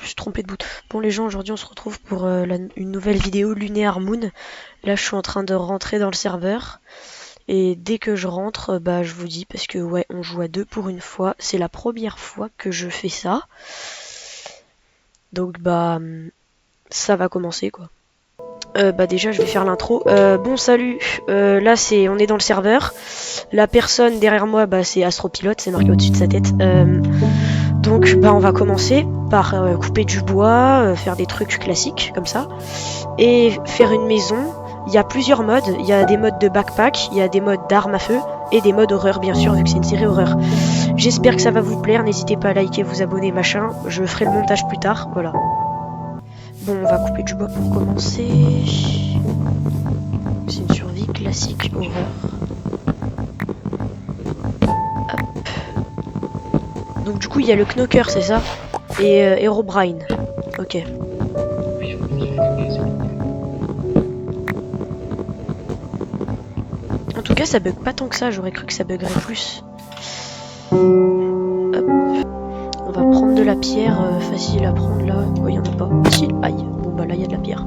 suis trompée de bout. Bon les gens, aujourd'hui on se retrouve pour une nouvelle vidéo Lunar Moon. Là je suis en train de rentrer dans le serveur. Et dès que je rentre, bah je vous dis, parce que ouais, on joue à deux pour une fois. C'est la première fois que je fais ça. Donc bah ça va commencer quoi. Bah déjà je vais faire l'intro. Bon salut, là on est dans le serveur. La personne derrière moi bah c'est Astropilote, c'est marqué au-dessus de sa tête. Donc bah on va commencer par couper du bois, faire des trucs classiques comme ça. Et faire une maison. Il y a plusieurs modes, il y a des modes de backpack, il y a des modes d'armes à feu et des modes horreur bien sûr vu que c'est une série horreur. J'espère que ça va vous plaire, n'hésitez pas à liker, vous abonner, machin. Je ferai le montage plus tard, voilà. Bon, on va couper du bois pour commencer. C'est une survie classique horreur. Hop. Donc du coup, il y a le Knocker, c'est ça? Et Herobrine. Ok. En tout cas, ça bug pas tant que ça, j'aurais cru que ça buggerait plus. Hop. On va prendre de la pierre facile à prendre là. Oh, il y en a pas. Si, aïe. Bon, bah là, il y a de la pierre.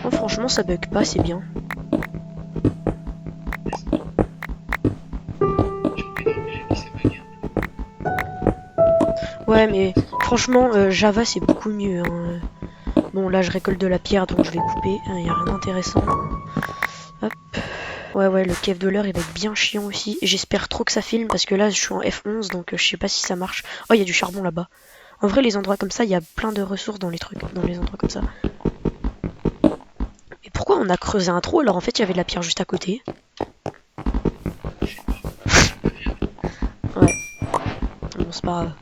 Oh, franchement, ça bug pas, c'est bien. Ouais, mais franchement, Java c'est beaucoup mieux. Hein. Bon, là je récolte de la pierre donc je vais couper. Il n'y a rien d'intéressant. Hop. Ouais, le cave de l'heure il va être bien chiant aussi. Et j'espère trop que ça filme parce que là je suis en F11 donc je sais pas si ça marche. Oh, il y a du charbon là-bas. En vrai, les endroits comme ça, il y a plein de ressources dans les trucs, dans les endroits comme ça. Mais pourquoi on a creusé un trou alors en fait il y avait de la pierre juste à côté? Ouais. Bon, c'est pas grave.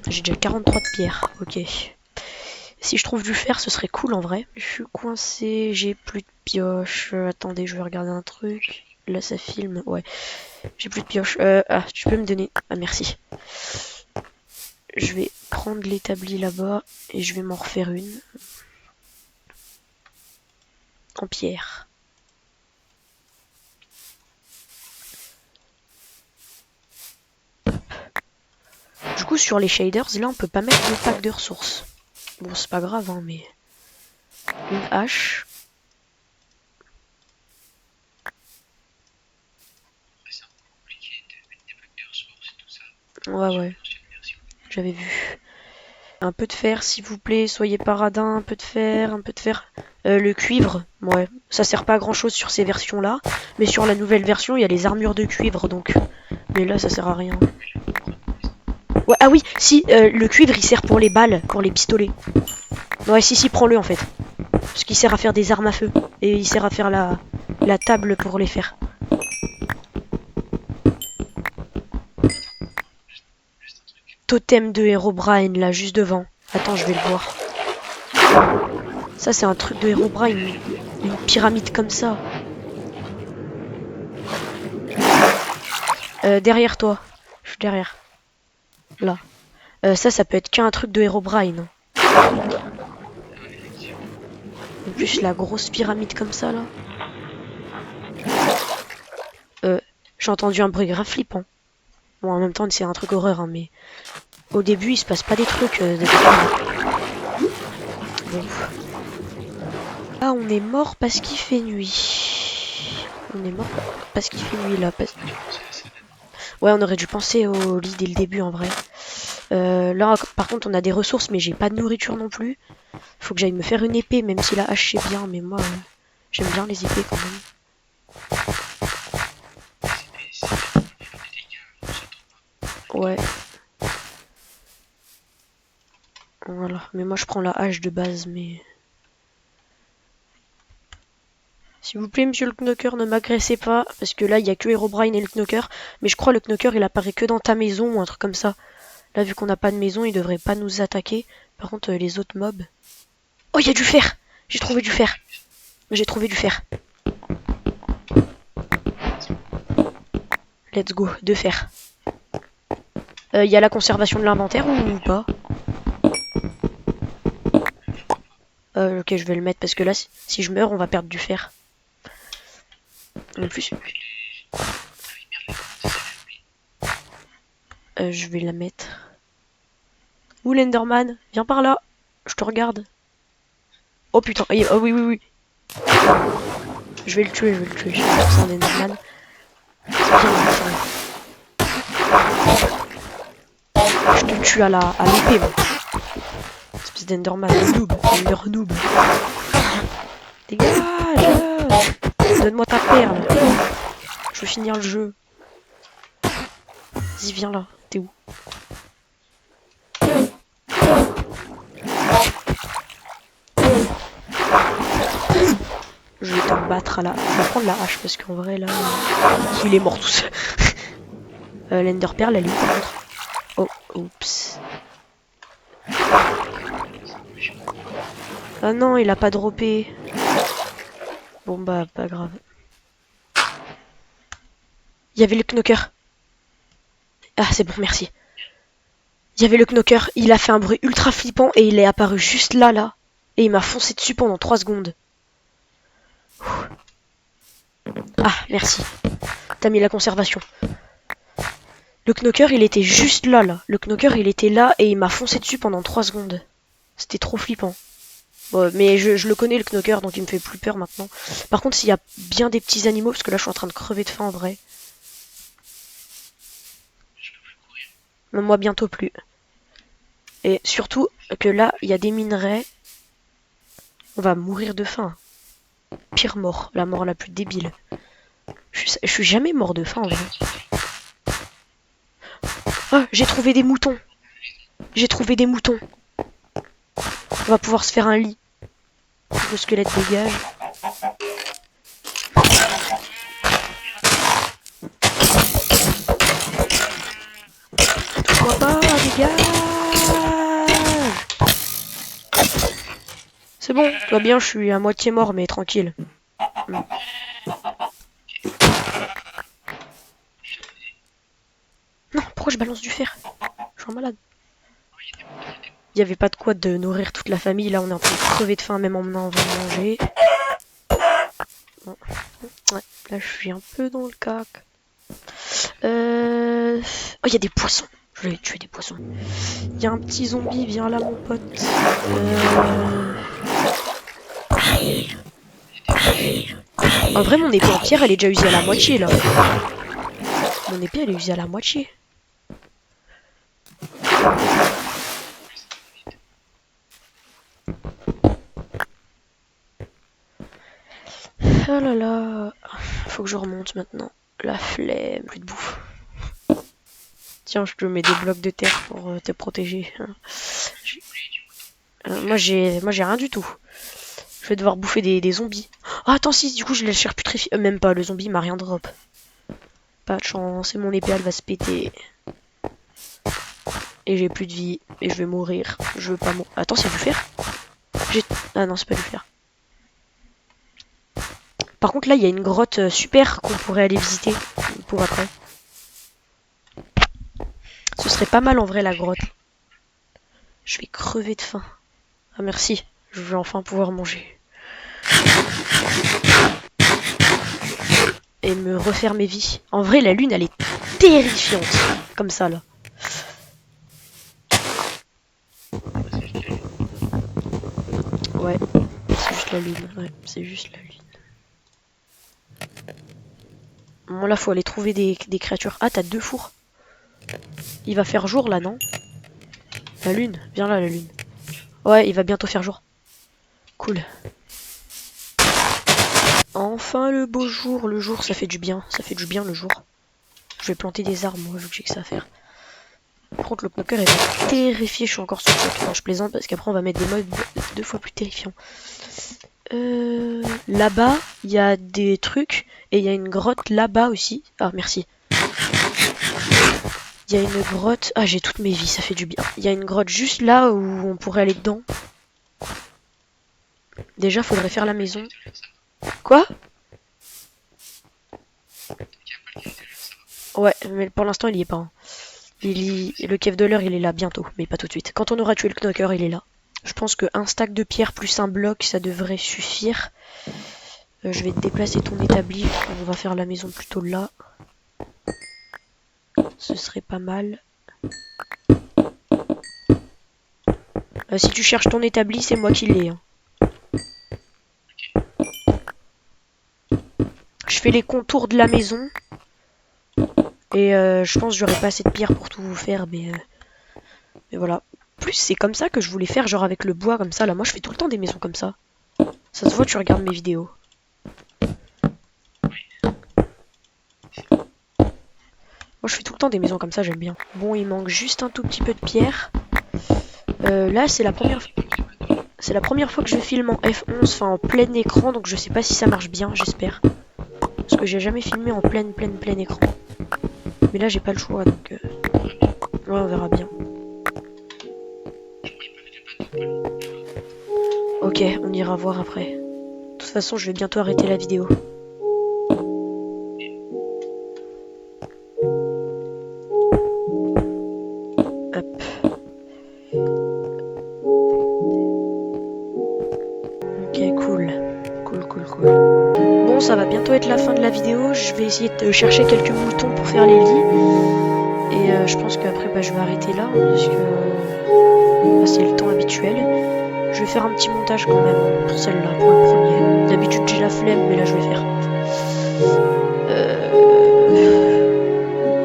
J'ai déjà 43 de pierre, ok. Si je trouve du fer, ce serait cool en vrai. Je suis coincé, j'ai plus de pioche. Attendez, je vais regarder un truc. Là, ça filme, ouais. J'ai plus de pioche. Ah, tu peux me donner... Ah, merci. Je vais prendre l'établi là-bas et je vais m'en refaire une. En pierre. Du coup, sur les shaders, là, on peut pas mettre de pack de ressources. Bon, c'est pas grave, hein, mais... Une hache. Ouais. J'avais vu. Un peu de fer, s'il vous plaît, soyez pas radin. Un peu de fer, un peu de fer. Le cuivre, ouais, ça sert pas à grand chose sur ces versions-là. Mais sur la nouvelle version, il y a les armures de cuivre, donc... Mais là, ça sert à rien. Ouais, ah oui, si, le cuivre, il sert pour les balles, pour les pistolets. Ouais, si, prends-le, en fait. Parce qu'il sert à faire des armes à feu. Et il sert à faire la table pour les faire. Totem de Herobrine, là, juste devant. Attends, je vais le voir. Ça, c'est un truc de Herobrine. Une pyramide comme ça. Derrière toi. Je suis derrière. Là. Ça peut être qu'un truc de Herobrine. En plus, la grosse pyramide comme ça, là. J'ai entendu un bruit grave flippant. Bon, en même temps, c'est un truc horreur, hein, mais... Au début, il se passe pas des trucs... Bon. Là, on est mort parce qu'il fait nuit. On est mort parce qu'il fait nuit, là. Ouais, on aurait dû penser au lit dès le début, en vrai. Là, par contre, on a des ressources, mais j'ai pas de nourriture non plus. Faut que j'aille me faire une épée, même si la hache c'est bien, mais moi, j'aime bien les épées quand même. Ouais. Voilà, mais moi je prends la hache de base, mais... S'il vous plaît, monsieur le Knocker, ne m'agressez pas, parce que là, il y a que Herobrine et le Knocker, mais je crois le Knocker, il apparaît que dans ta maison ou un truc comme ça. Là, vu qu'on n'a pas de maison, il devrait pas nous attaquer. Par contre, les autres mobs... Oh, il y a du fer! J'ai trouvé du fer. J'ai trouvé du fer. Let's go, de fer. Il y a la conservation de l'inventaire ou pas? Ok, je vais le mettre parce que là, si je meurs, on va perdre du fer. En plus, je vais la mettre. Où l'Enderman? Viens par là. Je te regarde. Oh putain, oh oui, oui, oui. Je vais le tuer, je vais le tuer. C'est un Enderman. C'est bien, je te tue à l'épée, moi. Espèce d'Enderman, noob, Ender noob. Dégage! Donne-moi ta perle. Je veux finir le jeu. Vas-y, viens là. T'es où? Je vais te battre à la... Je vais prendre la hache parce qu'en vrai, là... Il est mort tout seul. L'Ender Pearl, elle est où par contre? Oh, oups. Ah non, il a pas droppé. Bon bah, pas grave. Il y avait le knocker. Ah, c'est bon, merci. Il y avait le knocker, il a fait un bruit ultra flippant et il est apparu juste là. Et il m'a foncé dessus pendant 3 secondes. Ah, merci. T'as mis la conservation. Le knocker, il était juste là. Le knocker, il était là et il m'a foncé dessus pendant 3 secondes. C'était trop flippant. Bon, mais je le connais, le knocker, donc il me fait plus peur maintenant. Par contre, s'il y a bien des petits animaux, parce que là, je suis en train de crever de faim en vrai. Moi, bientôt plus. Et surtout que là, il y a des minerais. On va mourir de faim. Pire mort, la mort la plus débile. Je suis jamais mort de faim en vrai. Ah, j'ai trouvé des moutons. J'ai trouvé des moutons. On va pouvoir se faire un lit. Le squelette dégage. Touche-moi pas, dégage. C'est bon, tout va bien, je suis à moitié mort, mais tranquille. Non, pourquoi je balance du fer? Je suis un malade. Il n'y avait pas de quoi de nourrir toute la famille. Là, on est en train de crever de faim, même en menant, on va manger. Bon. Ouais, là, je suis un peu dans le cac. Oh, il y a des poissons. Je vais tuer des poissons. Il y a un petit zombie, viens là, mon pote. En vrai, mon épée en pierre, elle est déjà usée à la moitié, là. Mon épée, elle est usée à la moitié. Oh là là. Faut que je remonte maintenant. La flemme, plus de bouffe. Tiens, je te mets des blocs de terre pour te protéger. Moi, j'ai rien du tout. Je vais devoir bouffer des zombies. Ah, attends, si, du coup, je laisse putrifier. Même pas, le zombie m'a rien drop. Pas de chance, et mon épée, elle va se péter. Et j'ai plus de vie, et je vais mourir. Je veux pas mourir. Attends, c'est du fer? Ah non, c'est pas du fer. Par contre, là, il y a une grotte super qu'on pourrait aller visiter pour après. Ce serait pas mal en vrai, la grotte. Je vais crever de faim. Ah, merci. Je vais enfin pouvoir manger. Et me refaire mes vies. En vrai, la lune, elle est terrifiante. Comme ça, là. Ouais, c'est juste la lune. Ouais, c'est juste la lune. Bon, là, faut aller trouver des créatures. Ah, t'as 2 fours. Il va faire jour, là, non? La lune. Viens là, la lune. Ouais, il va bientôt faire jour. Cool. Enfin, le beau jour. Le jour, ça fait du bien. Ça fait du bien, le jour. Je vais planter des arbres, moi, vu que j'ai que ça à faire. Par contre, le knocker est terrifié. Je suis encore sur le truc. Non, je plaisante parce qu'après, on va mettre des mobs 2 fois plus terrifiants. Là-bas, il y a des trucs. Et il y a une grotte là-bas aussi. Ah, merci. Il y a une grotte. Ah, j'ai toutes mes vies, ça fait du bien. Il y a une grotte juste là où on pourrait aller dedans. Déjà, faudrait faire la maison. Quoi? Ouais, mais pour l'instant, il y est pas. Hein. Le cave de l'heure, il est là bientôt, mais pas tout de suite. Quand on aura tué le knocker, il est là. Je pense que un stack de pierre plus un bloc, ça devrait suffire. Je vais te déplacer ton établi. On va faire la maison plutôt là. Ce serait pas mal. Si tu cherches ton établi, c'est moi qui l'ai. Hein. Je fais les contours de la maison. Et je pense que j'aurai pas assez de pierre pour tout vous faire. Mais voilà. En plus, c'est comme ça que je voulais faire, genre avec le bois comme ça. Là, moi, je fais tout le temps des maisons comme ça. Ça se voit, tu regardes mes vidéos. Moi, je fais tout le temps des maisons comme ça, j'aime bien. Bon, il manque juste un tout petit peu de pierre. Là, c'est la première fois que je filme en F11, enfin en plein écran, donc je sais pas si ça marche bien, j'espère. Parce que j'ai jamais filmé en plein écran. Mais là, j'ai pas le choix, donc ouais, on verra bien. Ok, on ira voir après. De toute façon, je vais bientôt arrêter la vidéo. Hop. Ok, cool. Cool. Bon, ça va bientôt être la fin de la vidéo. Je vais essayer de chercher quelques moutons pour faire les lits. Et je pense qu'après, bah, je vais arrêter là, parce que bah, c'est le temps habituel. Je vais faire un petit montage quand même pour celle-là, pour le premier. D'habitude, j'ai la flemme, mais là, je vais faire.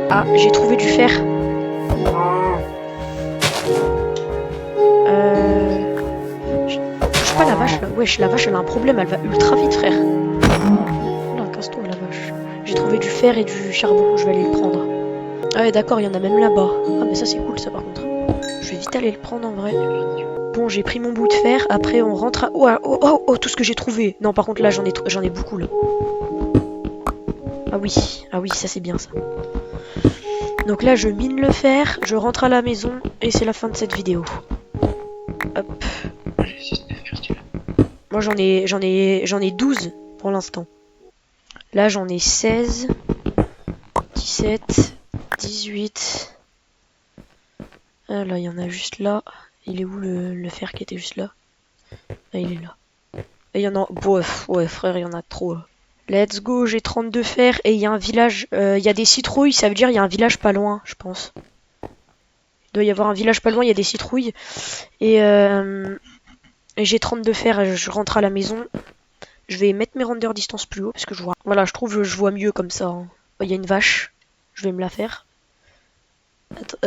Ah, j'ai trouvé du fer. Je sais pas, la vache, là. Wesh, la vache, elle a un problème, elle va ultra vite, frère. Là, casse-toi, la vache. J'ai trouvé du fer et du charbon, je vais aller le prendre. Ah ouais, d'accord, il y en a même là-bas. Ah, mais ça, c'est cool, ça, par contre. Je vais vite aller le prendre, en vrai. Bon, j'ai pris mon bout de fer, après, on rentre à... Oh, tout ce que j'ai trouvé. Non, par contre, là, j'en ai beaucoup, là. Ah oui, ça, c'est bien, ça. Donc là, je mine le fer, je rentre à la maison, et c'est la fin de cette vidéo. Hop. Moi j'en ai 12 pour l'instant. Là j'en ai 16, 17, 18. Ah là il y en a juste là. Il est où le fer qui était juste là? Ah il est là. Et il y en a... Bref, ouais frère il y en a trop. Let's go, j'ai 32 fer et il y a un village... il y a des citrouilles, ça veut dire il y a un village pas loin je pense. Il doit y avoir un village pas loin, il y a des citrouilles. Et j'ai 32 fer et je rentre à la maison. Je vais mettre mes render distance plus haut parce que je vois. Voilà, je trouve que je vois mieux comme ça. Hein. Il y a une vache. Je vais me la faire. Attends,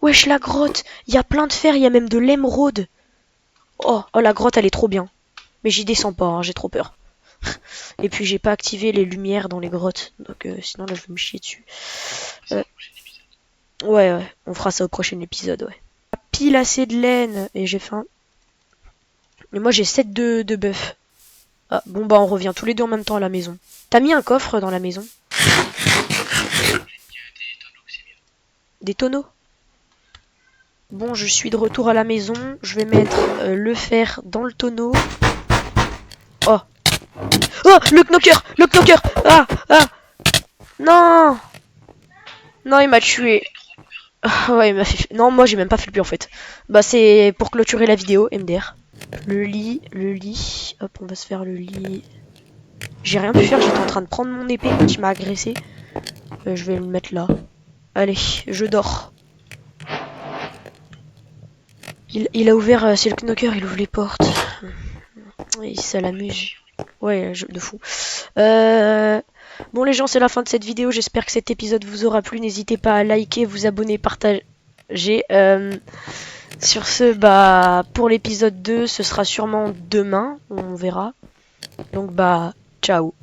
wesh, la grotte. Il y a plein de fer, il y a même de l'émeraude. Oh, la grotte, elle est trop bien. Mais j'y descends pas, hein, j'ai trop peur. Et puis j'ai pas activé les lumières dans les grottes. Donc sinon là je vais me chier dessus. Ouais, on fera ça au prochain épisode, ouais. Pile assez de laine et j'ai faim. Mais moi j'ai 7 de bœuf. Ah, bon bah on revient tous les deux en même temps à la maison. T'as mis un coffre dans la maison? Des tonneaux? Bon, je suis de retour à la maison. Je vais mettre le fer dans le tonneau. Oh! Oh! Le knocker! Ah! Non! Non, il m'a tué. Ah, ouais, il m'a fait... Non, moi j'ai même pas fait le but en fait. Bah c'est pour clôturer la vidéo, MDR. Le lit. Hop, on va se faire le lit. J'ai rien pu faire, j'étais en train de prendre mon épée quand il m'a agressé. Je vais le mettre là. Allez, je dors. Il a ouvert, c'est le knocker, il ouvre les portes. Et ça l'amuse. Ouais, de fou. Bon les gens, c'est la fin de cette vidéo. J'espère que cet épisode vous aura plu. N'hésitez pas à liker, vous abonner, partager. Sur ce, bah pour l'épisode 2, ce sera sûrement demain. On verra. Donc bah, ciao.